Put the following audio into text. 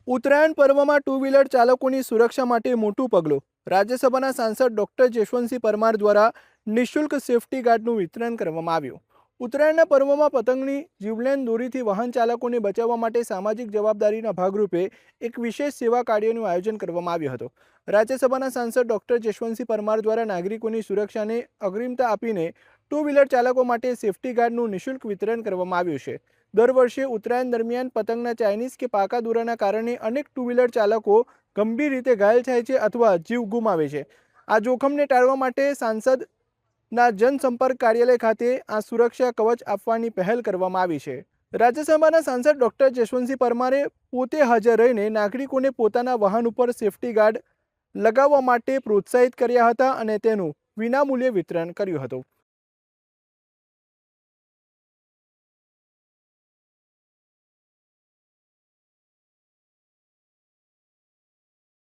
ઉત્તરાયણ પર્વમાં two wheeler ચાલકોની સુરક્ષા માટે મોટું પગલું. રાજ્યસભાના સાંસદ ડોક્ટર જશવંતસિંહ પરમાર દ્વારા નિઃશુલ્ક સેફટી ગાર્ડનું વિતરણ કરવામાં આવ્યું. ઉત્તરાયણના પર્વમાં પતંગની જીવલેણ દોરીથી વાહન ચાલકોને બચાવવા માટે સામાજિક જવાબદારીના ભાગરૂપે એક વિશેષ સેવા કાર્યનું આયોજન કરવામાં આવ્યું હતું. રાજ્યસભાના સાંસદ ડોક્ટર જશવંતસિંહ પરમાર દ્વારા નાગરિકોની સુરક્ષાને અગ્રિમતા આપીને ટુ વ્હીલર ચાલકો માટે સેફટી ગાર્ડનું નિઃશુલ્ક વિતરણ કરવામાં આવ્યું છે. દર વર્ષે ઉત્તરાયણ દરમિયાન પતંગના ચાઇનીઝ કે પાકા દોરાના કારણે અનેક ટુ વ્હીલર ચાલકો ગંભીર રીતે ઘાયલ થાય છે અથવા જીવ ગુમાવે છે. આ જોખમને ટાળવા માટે સાંસદના જનસંપર્ક કાર્યાલય ખાતે આ સુરક્ષા કવચ આપવાની પહેલ કરવામાં આવી છે. રાજ્યસભાના સાંસદ ડોક્ટર જશવંતસિંહ પરમારે પોતે હાજર રહીને નાગરિકોને પોતાના વાહન ઉપર સેફટી ગાર્ડ લગાવવા માટે પ્રોત્સાહિત કર્યા હતા અને તેનું વિનામૂલ્યે વિતરણ કર્યું હતું.